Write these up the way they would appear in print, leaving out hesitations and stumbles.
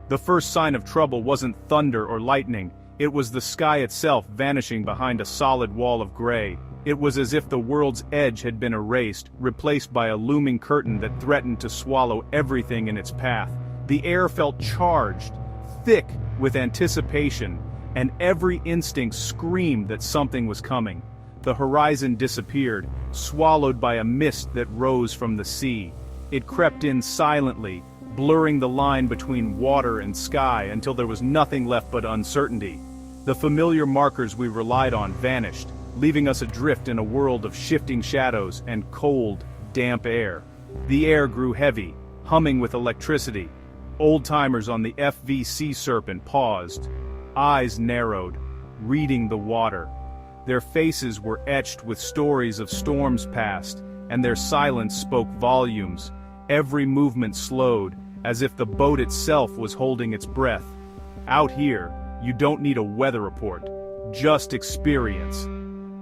The first sign of trouble wasn't thunder or lightning, it was the sky itself vanishing behind a solid wall of gray. It was as if the world's edge had been erased, replaced by a looming curtain that threatened to swallow everything in its path. The air felt charged, thick with anticipation, and every instinct screamed that something was coming. The horizon disappeared, swallowed by a mist that rose from the sea. It crept in silently, blurring the line between water and sky until there was nothing left but uncertainty. The familiar markers we relied on vanished, leaving us adrift in a world of shifting shadows and cold, damp air. The air grew heavy, humming with electricity. Old-timers on the FV Serpent paused, eyes narrowed, reading the water. Their faces were etched with stories of storms past, and their silence spoke volumes. Every movement slowed, as if the boat itself was holding its breath. Out here, you don't need a weather report, just experience.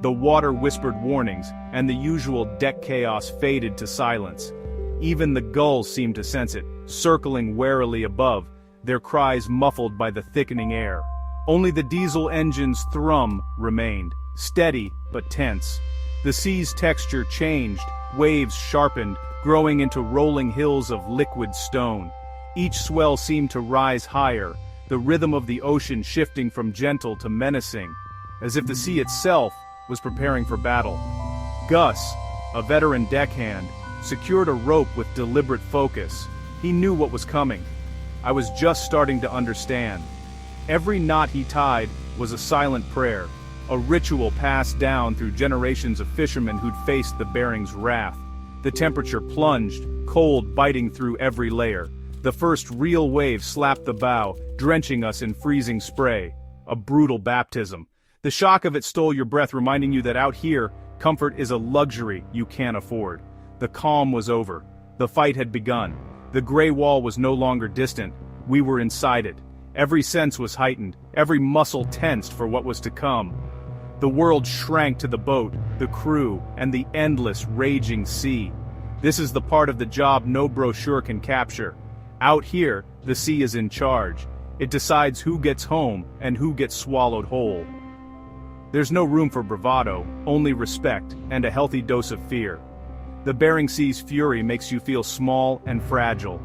The water whispered warnings, and the usual deck chaos faded to silence. Even the gulls seemed to sense it, circling warily above, their cries muffled by the thickening air. Only the diesel engine's thrum remained, steady but tense. The sea's texture changed, waves sharpened, growing into rolling hills of liquid stone. Each swell seemed to rise higher, the rhythm of the ocean shifting from gentle to menacing, as if the sea itself was preparing for battle. Gus, a veteran deckhand, secured a rope with deliberate focus. He knew what was coming. I was just starting to understand. Every knot he tied was a silent prayer, a ritual passed down through generations of fishermen who'd faced the Bering's wrath. The temperature plunged, cold biting through every layer. The first real wave slapped the bow, drenching us in freezing spray. A brutal baptism. The shock of it stole your breath, reminding you that out here, comfort is a luxury you can't afford. The calm was over. The fight had begun. The gray wall was no longer distant. We were inside it. Every sense was heightened, every muscle tensed for what was to come. The world shrank to the boat, the crew, and the endless, raging sea. This is the part of the job no brochure can capture. Out here, the sea is in charge. It decides who gets home and who gets swallowed whole. There's no room for bravado, only respect, and a healthy dose of fear. The Bering Sea's fury makes you feel small and fragile.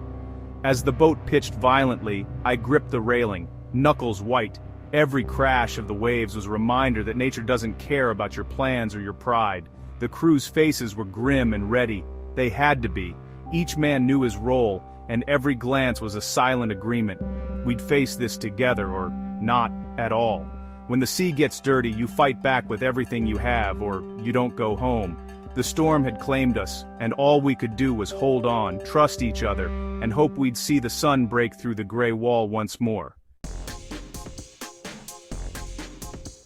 As the boat pitched violently, I gripped the railing, knuckles white. Every crash of the waves was a reminder that nature doesn't care about your plans or your pride. The crew's faces were grim and ready. They had to be. Each man knew his role, and every glance was a silent agreement. We'd face this together or not at all. When the sea gets dirty, you fight back with everything you have, or you don't go home. The storm had claimed us, and all we could do was hold on, trust each other, and hope we'd see the sun break through the gray wall once more.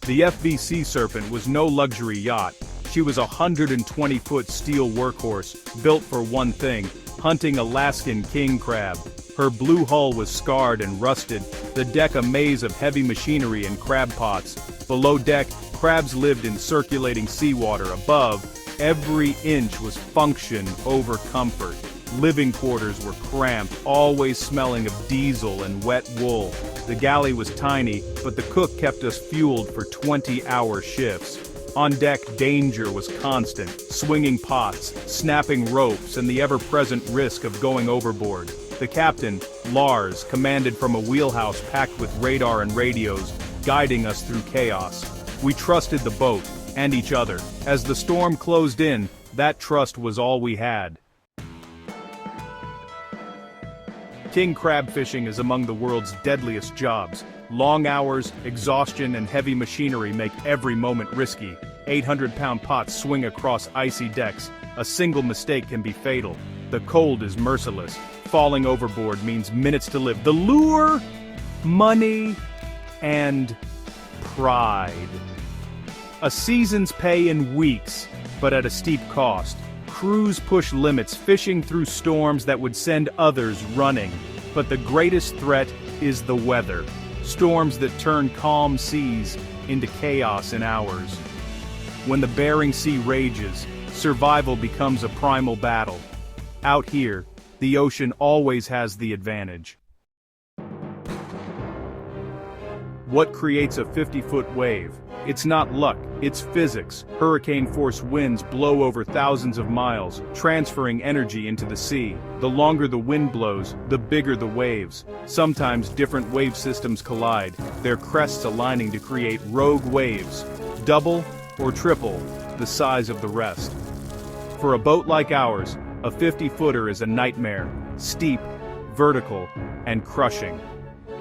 The FV Serpent was no luxury yacht. She was a 120-foot steel workhorse, built for one thing: hunting Alaskan king crab. Her blue hull was scarred and rusted, the deck a maze of heavy machinery and crab pots. Below deck, crabs lived in circulating seawater. Above, every inch was function over comfort. Living quarters were cramped, always smelling of diesel and wet wool. The galley was tiny, but the cook kept us fueled for 20-hour shifts. On deck, danger was constant, swinging pots, snapping ropes, and the ever-present risk of going overboard. The captain, Lars, commanded from a wheelhouse packed with radar and radios, guiding us through chaos. We trusted the boat, and each other. As the storm closed in, that trust was all we had. King crab fishing is among the world's deadliest jobs. Long hours, exhaustion, and heavy machinery make every moment risky. 800-pound pots swing across icy decks. A single mistake can be fatal. The cold is merciless. Falling overboard means minutes to live. The lure, money, and pride. A season's pay in weeks, but at a steep cost. Crews push limits, fishing through storms that would send others running. But the greatest threat is the weather. Storms that turn calm seas into chaos in hours. When the Bering Sea rages, survival becomes a primal battle. Out here, the ocean always has the advantage. What creates a 50-foot wave? It's not luck, it's physics. Hurricane-force winds blow over thousands of miles, transferring energy into the sea. The longer the wind blows, the bigger the waves. Sometimes different wave systems collide, their crests aligning to create rogue waves, double or triple the size of the rest. For a boat like ours, a 50-footer is a nightmare, steep, vertical, and crushing.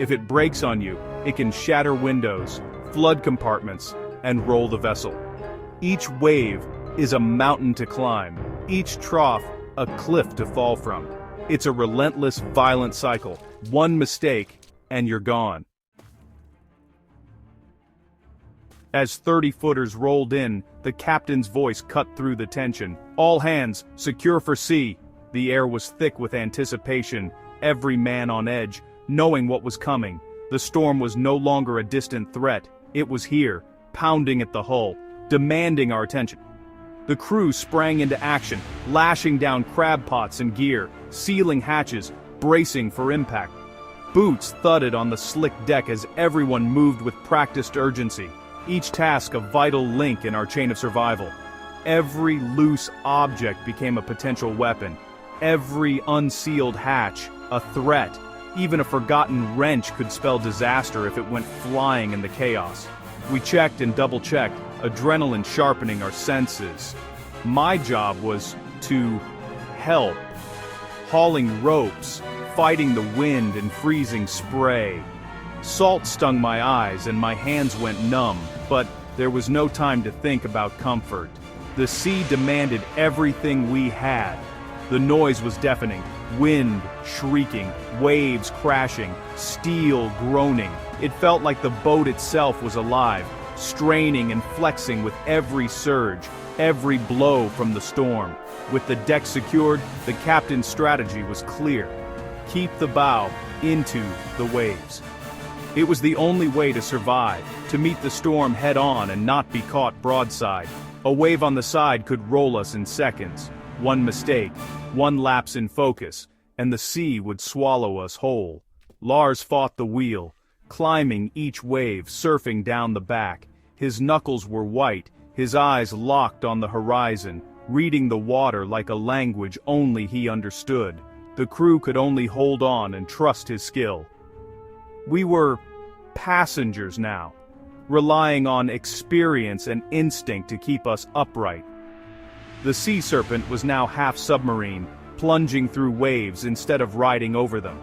If it breaks on you, it can shatter windows, flood compartments, and roll the vessel. Each wave is a mountain to climb, each trough a cliff to fall from. It's a relentless, violent cycle. One mistake, and you're gone. As 30-footers rolled in, the captain's voice cut through the tension. All hands, secure for sea. The air was thick with anticipation, every man on edge, knowing what was coming. The storm was no longer a distant threat, it was here, pounding at the hull, demanding our attention. The crew sprang into action, lashing down crab pots and gear, sealing hatches, bracing for impact. Boots thudded on the slick deck as everyone moved with practiced urgency, each task a vital link in our chain of survival. Every loose object became a potential weapon, every unsealed hatch a threat. Even a forgotten wrench could spell disaster if it went flying in the chaos. We checked and double-checked, adrenaline sharpening our senses. My job was to help, hauling ropes, fighting the wind and freezing spray. Salt stung my eyes and my hands went numb, but there was no time to think about comfort. The sea demanded everything we had. The noise was deafening. Wind shrieking, waves crashing, steel groaning. It felt like the boat itself was alive, straining and flexing with every surge, every blow from the storm. With the deck secured, the captain's strategy was clear. Keep the bow into the waves. It was the only way to survive, to meet the storm head-on and not be caught broadside. A wave on the side could roll us in seconds. One mistake, one lapse in focus, and the sea would swallow us whole. Lars fought the wheel, climbing each wave, surfing down the back. His knuckles were white, his eyes locked on the horizon, reading the water like a language only he understood. The crew could only hold on and trust his skill. We were passengers now, relying on experience and instinct to keep us upright. The sea serpent was now half submarine, plunging through waves instead of riding over them.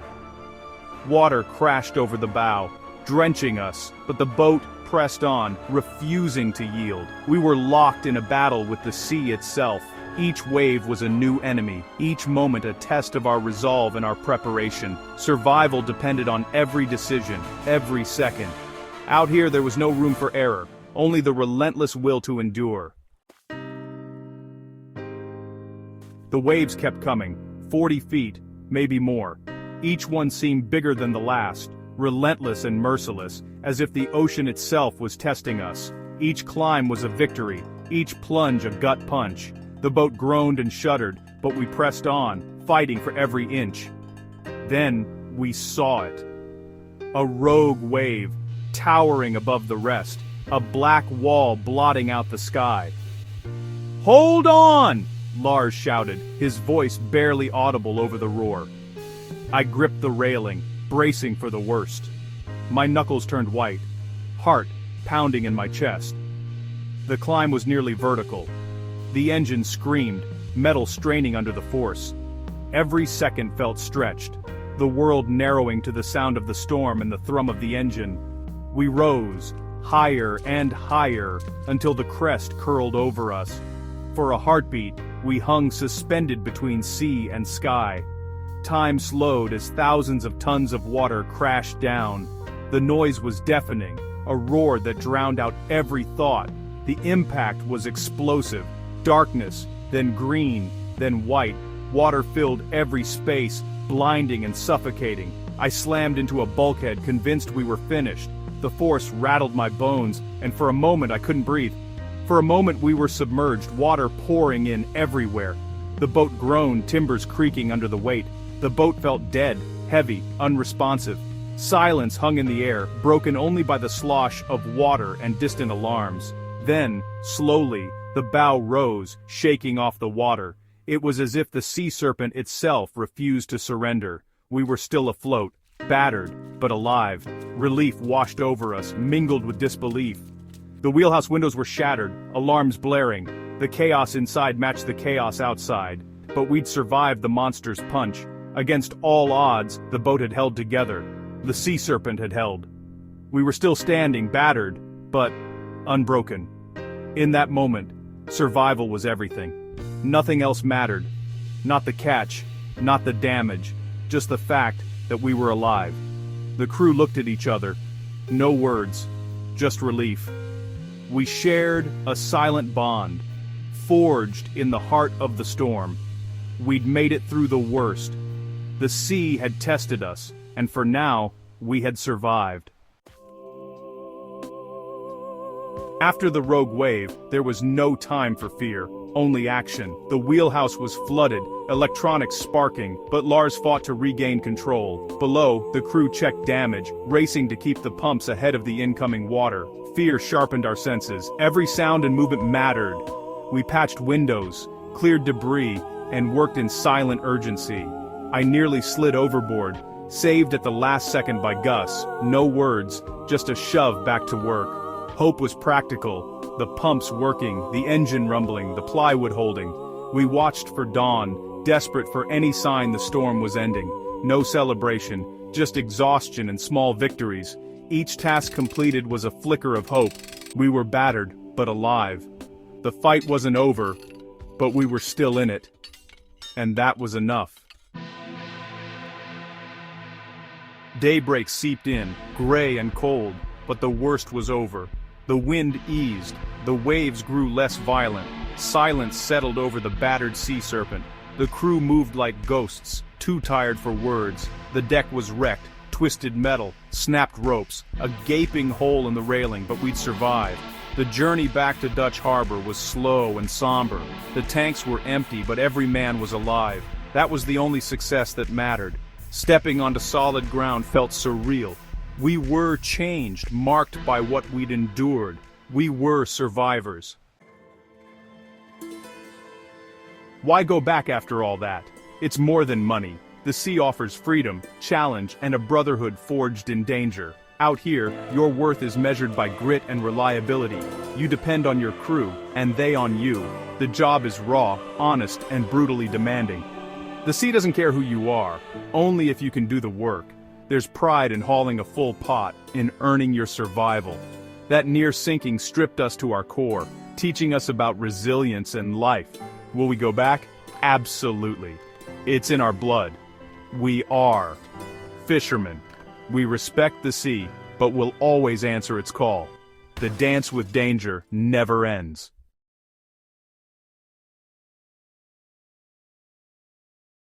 Water crashed over the bow, drenching us, but the boat pressed on, refusing to yield. We were locked in a battle with the sea itself. Each wave was a new enemy, each moment a test of our resolve and our preparation. Survival depended on every decision, every second. Out here there was no room for error, only the relentless will to endure. The waves kept coming, 40 feet, maybe more. Each one seemed bigger than the last, relentless and merciless, as if the ocean itself was testing us. Each climb was a victory, each plunge a gut punch. The boat groaned and shuddered, but we pressed on, fighting for every inch. Then we saw it. A rogue wave, towering above the rest, a black wall blotting out the sky. "Hold on!" Lars shouted, his voice barely audible over the roar. I gripped the railing, bracing for the worst. My knuckles turned white, heart pounding in my chest. The climb was nearly vertical. The engine screamed, metal straining under the force. Every second felt stretched, the world narrowing to the sound of the storm and the thrum of the engine. We rose, higher and higher, until the crest curled over us. For a heartbeat, we hung suspended between sea and sky. Time slowed as thousands of tons of water crashed down. The noise was deafening, a roar that drowned out every thought. The impact was explosive. Darkness, then green, then white. Water filled every space, blinding and suffocating. I slammed into a bulkhead, convinced we were finished. The force rattled my bones, and for a moment I couldn't breathe. For a moment we were submerged, water pouring in everywhere. The boat groaned, timbers creaking under the weight. The boat felt dead, heavy, unresponsive. Silence hung in the air, broken only by the slosh of water and distant alarms. Then, slowly, the bow rose, shaking off the water. It was as if the sea serpent itself refused to surrender. We were still afloat, battered, but alive. Relief washed over us, mingled with disbelief. The wheelhouse windows were shattered, alarms blaring. The chaos inside matched the chaos outside. But we'd survived the monster's punch. Against all odds, the boat had held together. The sea serpent had held. We were still standing, battered, but unbroken. In that moment, survival was everything. Nothing else mattered. Not the catch, not the damage, just the fact that we were alive. The crew looked at each other. No words, just relief. We shared a silent bond, forged in the heart of the storm. We'd made it through the worst. The sea had tested us, and for now, we had survived. After the rogue wave, there was no time for fear, only action. The wheelhouse was flooded, electronics sparking, but Lars fought to regain control. Below, the crew checked damage, racing to keep the pumps ahead of the incoming water. Fear sharpened our senses. Every sound and movement mattered. We patched windows, cleared debris, and worked in silent urgency. I nearly slid overboard, saved at the last second by Gus. No words, just a shove back to work. Hope was practical, the pumps working, the engine rumbling, the plywood holding. We watched for dawn, desperate for any sign the storm was ending. No celebration, just exhaustion and small victories. Each task completed was a flicker of hope. We were battered, but alive. The fight wasn't over, but we were still in it. And that was enough. Daybreak seeped in, gray and cold, but the worst was over. The wind eased, the waves grew less violent, silence settled over the battered sea serpent. The crew moved like ghosts, too tired for words. The deck was wrecked, twisted metal, snapped ropes, a gaping hole in the railing, but we'd survive. The journey back to Dutch Harbor was slow and somber. The tanks were empty, but every man was alive. That was the only success that mattered. Stepping onto solid ground felt surreal. We were changed, marked by what we'd endured. We were survivors. Why go back after all that? It's more than money. The sea offers freedom, challenge, and a brotherhood forged in danger. Out here, your worth is measured by grit and reliability. You depend on your crew, and they on you. The job is raw, honest, and brutally demanding. The sea doesn't care who you are, only if you can do the work. There's pride in hauling a full pot, in earning your survival. That near sinking stripped us to our core, teaching us about resilience and life. Will we go back? Absolutely. It's in our blood. We are fishermen. We respect the sea, but will always answer its call. The dance with danger never ends.